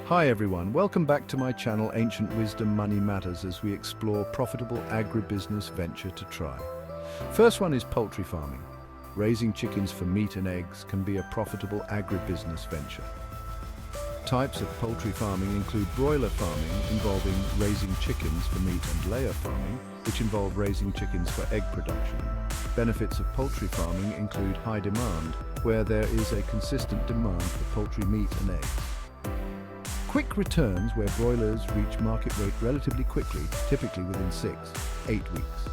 Hi everyone, welcome back to my channel Ancient Wisdom Money Matters as we explore profitable agribusiness venture to try. First one is poultry farming. Raising chickens for meat and eggs can be a profitable agribusiness venture. Types of poultry farming include broiler farming, involving raising chickens for meat, and layer farming, which involve raising chickens for egg production. Benefits of poultry farming include high demand, where there is a consistent demand for poultry meat and eggs. Quick returns, where broilers reach market weight relatively quickly, typically within 6-8 weeks.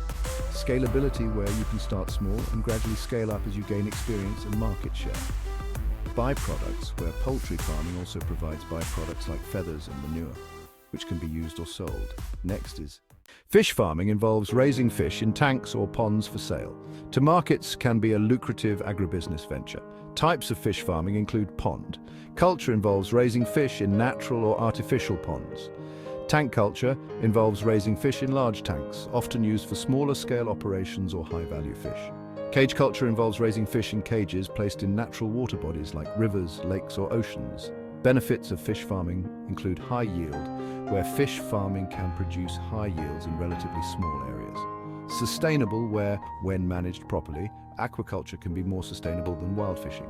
Scalability, where you can start small and gradually scale up as you gain experience and market share. Byproducts, where poultry farming also provides byproducts like feathers and manure, which can be used or sold. Next is fish farming. Involves raising fish in tanks or ponds for sale. To markets can be a lucrative agribusiness venture. Types of fish farming include pond. Culture involves raising fish in natural or artificial ponds. Tank culture involves raising fish in large tanks, often used for smaller scale operations or high-value fish. Cage culture involves raising fish in cages placed in natural water bodies like rivers, lakes, or oceans. Benefits of fish farming include high yield, where fish farming can produce high yields in relatively small areas. Sustainable, where, when managed properly, aquaculture can be more sustainable than wild fishing.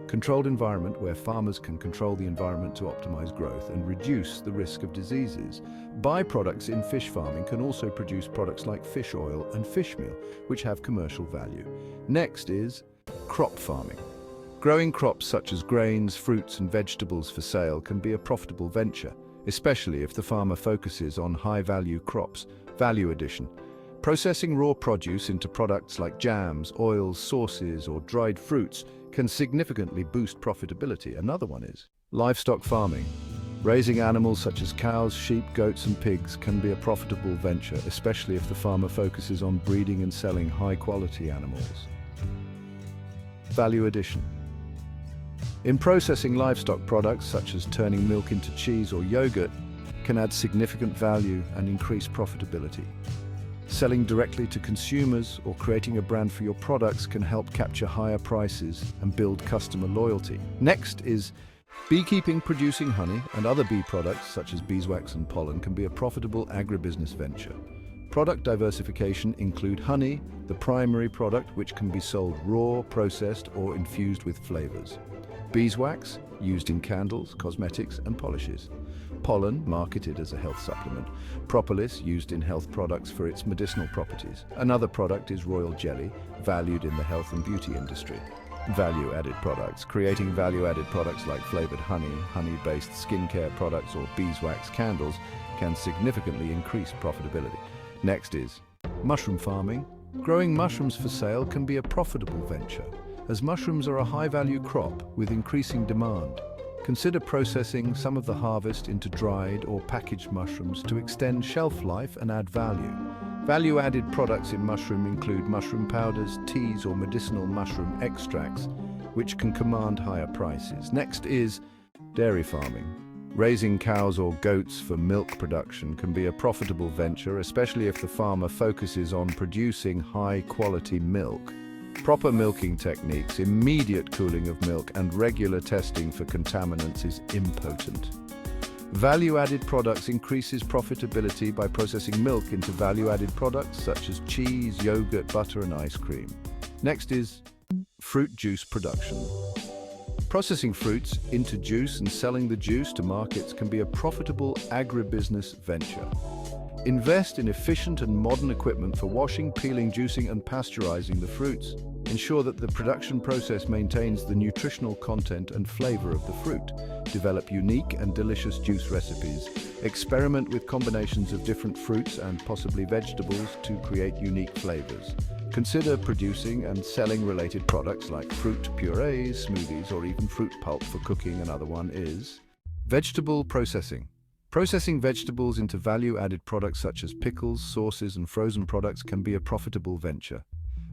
Controlled environment, where farmers can control the environment to optimize growth and reduce the risk of diseases. Byproducts in fish farming can also produce products like fish oil and fish meal, which have commercial value. Next is crop farming. Growing crops such as grains, fruits, and vegetables for sale can be a profitable venture, especially if the farmer focuses on high-value crops. Value addition. Processing raw produce into products like jams, oils, sauces, or dried fruits can significantly boost profitability. Another one is livestock farming. Raising animals such as cows, sheep, goats, and pigs can be a profitable venture, especially if the farmer focuses on breeding and selling high-quality animals. Value addition. In processing livestock products, such as turning milk into cheese or yogurt, can add significant value and increase profitability. Selling directly to consumers or creating a brand for your products can help capture higher prices and build customer loyalty. Next is beekeeping. Producing honey and other bee products such as beeswax and pollen can be a profitable agribusiness venture. Product diversification include honey, the primary product, which can be sold raw, processed, or infused with flavors. Beeswax, used in candles, cosmetics, and polishes. Pollen, marketed as a health supplement. Propolis, used in health products for its medicinal properties. Another product is royal jelly, valued in the health and beauty industry. Value-added products. Creating value-added products like flavored honey, honey-based skincare products, or beeswax candles can significantly increase profitability. Next is mushroom farming. Growing mushrooms for sale can be a profitable venture, as mushrooms are a high-value crop with increasing demand. Consider processing some of the harvest into dried or packaged mushrooms to extend shelf life and add value. Value-added products in mushroom include mushroom powders, teas, or medicinal mushroom extracts, which can command higher prices. Next is dairy farming. Raising cows or goats for milk production can be a profitable venture, especially if the farmer focuses on producing high-quality milk. Proper milking techniques, immediate cooling of milk, and regular testing for contaminants is important. Value-added products increases profitability by processing milk into value-added products such as cheese, yogurt, butter, and ice cream. Next is fruit juice production. Processing fruits into juice and selling the juice to markets can be a profitable agribusiness venture. Invest in efficient and modern equipment for washing, peeling, juicing, and pasteurizing the fruits. Ensure that the production process maintains the nutritional content and flavor of the fruit. Develop unique and delicious juice recipes. Experiment with combinations of different fruits and possibly vegetables to create unique flavors. Consider producing and selling related products like fruit purees, smoothies, or even fruit pulp for cooking. Another one is vegetable processing. Processing vegetables into value-added products such as pickles, sauces, and frozen products can be a profitable venture.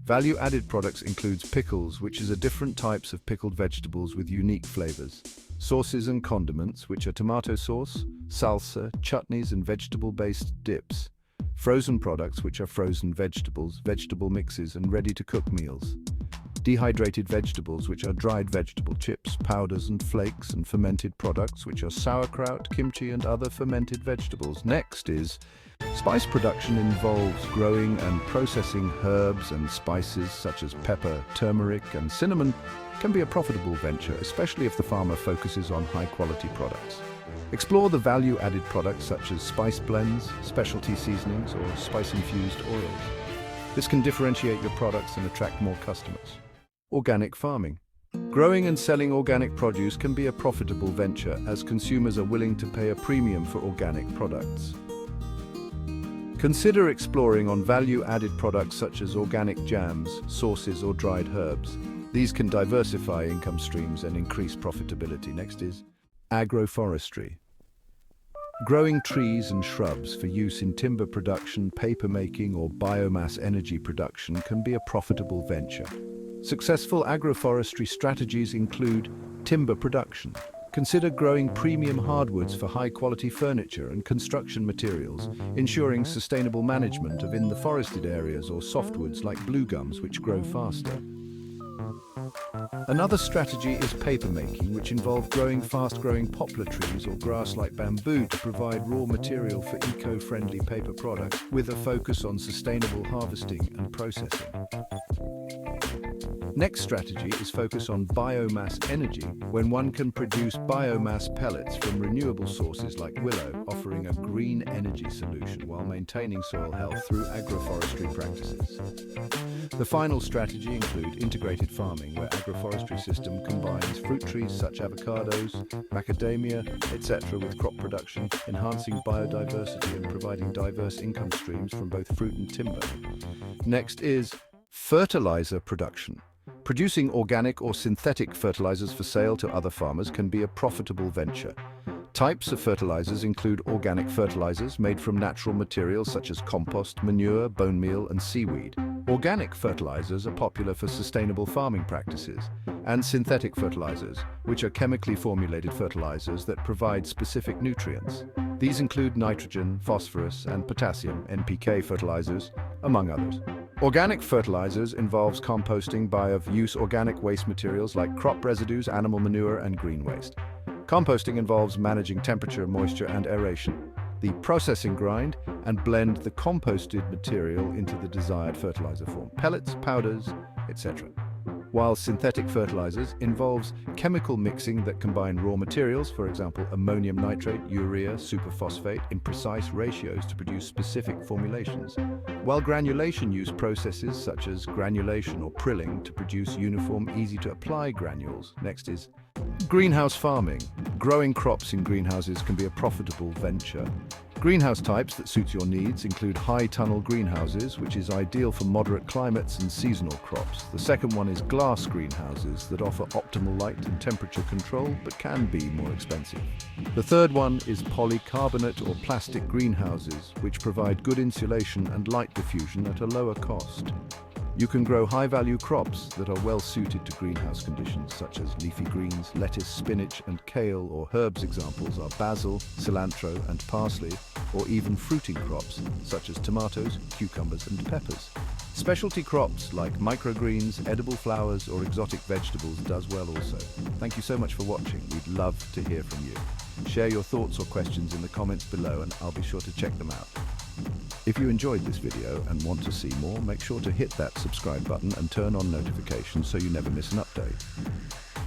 Value-added products includes pickles, which is a different types of pickled vegetables with unique flavors. Sauces and condiments, which are tomato sauce, salsa, chutneys, and vegetable-based dips. Frozen products, which are frozen vegetables, vegetable mixes, and ready-to-cook meals. dehydrated vegetables, which are dried vegetable chips, powders and flakes, and fermented products, which are sauerkraut, kimchi, and other fermented vegetables. Next is spice production. Involves growing and processing herbs and spices such as pepper, turmeric, and cinnamon. Can be a profitable venture, especially if the farmer focuses on high-quality products. Explore the value-added products such as spice blends, specialty seasonings, or spice-infused oils. This can differentiate your products and attract more customers. Organic farming. Growing and selling organic produce can be a profitable venture as consumers are willing to pay a premium for organic products. Consider exploring on value-added products such as organic jams, sauces, or dried herbs. These can diversify income streams and increase profitability. Next is agroforestry. Growing trees and shrubs for use in timber production, paper making, or biomass energy production can be a profitable venture. Successful agroforestry strategies include timber production. Consider growing premium hardwoods for high-quality furniture and construction materials, ensuring sustainable management of in the forested areas, or softwoods like blue gums, which grow faster. Another strategy is paper making, which involves growing fast-growing poplar trees or grass like bamboo to provide raw material for eco-friendly paper products, with a focus on sustainable harvesting and processing. Next strategy is focus on biomass energy, when one can produce biomass pellets from renewable sources like willow, offering a green energy solution while maintaining soil health through agroforestry practices. The final strategy include integrated farming, where agroforestry system combines fruit trees such avocados, macadamia, etc. with crop production, enhancing biodiversity and providing diverse income streams from both fruit and timber. Next is fertilizer production. Producing organic or synthetic fertilizers for sale to other farmers can be a profitable venture. Types of fertilizers include organic fertilizers made from natural materials such as compost, manure, bone meal, and seaweed. Organic fertilizers are popular for sustainable farming practices, and synthetic fertilizers, which are chemically formulated fertilizers that provide specific nutrients. These include nitrogen, phosphorus, and potassium (NPK) fertilizers, among others. Organic fertilizers involves composting by of-use organic waste materials like crop residues, animal manure, and green waste. Composting involves managing temperature, moisture, and aeration. The processing grind and blend the composted material into the desired fertilizer form, pellets, powders, etc. While synthetic fertilizers involves chemical mixing that combine raw materials, for example, ammonium nitrate, urea, superphosphate, in precise ratios to produce specific formulations. While granulation use processes such as granulation or prilling to produce uniform, easy-to-apply granules. Next is greenhouse farming. Growing crops in greenhouses can be a profitable venture. Greenhouse types that suit your needs include high tunnel greenhouses, which is ideal for moderate climates and seasonal crops. The second one is glass greenhouses that offer optimal light and temperature control but can be more expensive. The third one is polycarbonate or plastic greenhouses, which provide good insulation and light diffusion at a lower cost. You can grow high-value crops that are well suited to greenhouse conditions, such as leafy greens, lettuce, spinach, and kale, or herbs. Examples are basil, cilantro, and parsley, or even fruiting crops, such as tomatoes, cucumbers, and peppers. Specialty crops like microgreens, edible flowers, or exotic vegetables does well also. Thank you so much for watching. We'd love to hear from you. Share your thoughts or questions in the comments below, and I'll be sure to check them out. If you enjoyed this video and want to see more, make sure to hit that subscribe button and turn on notifications so you never miss an update.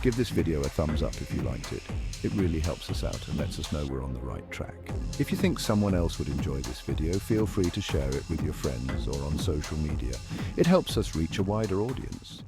Give this video a thumbs up if you liked it. It really helps us out and lets us know we're on the right track. If you think someone else would enjoy this video, feel free to share it with your friends or on social media. It helps us reach a wider audience.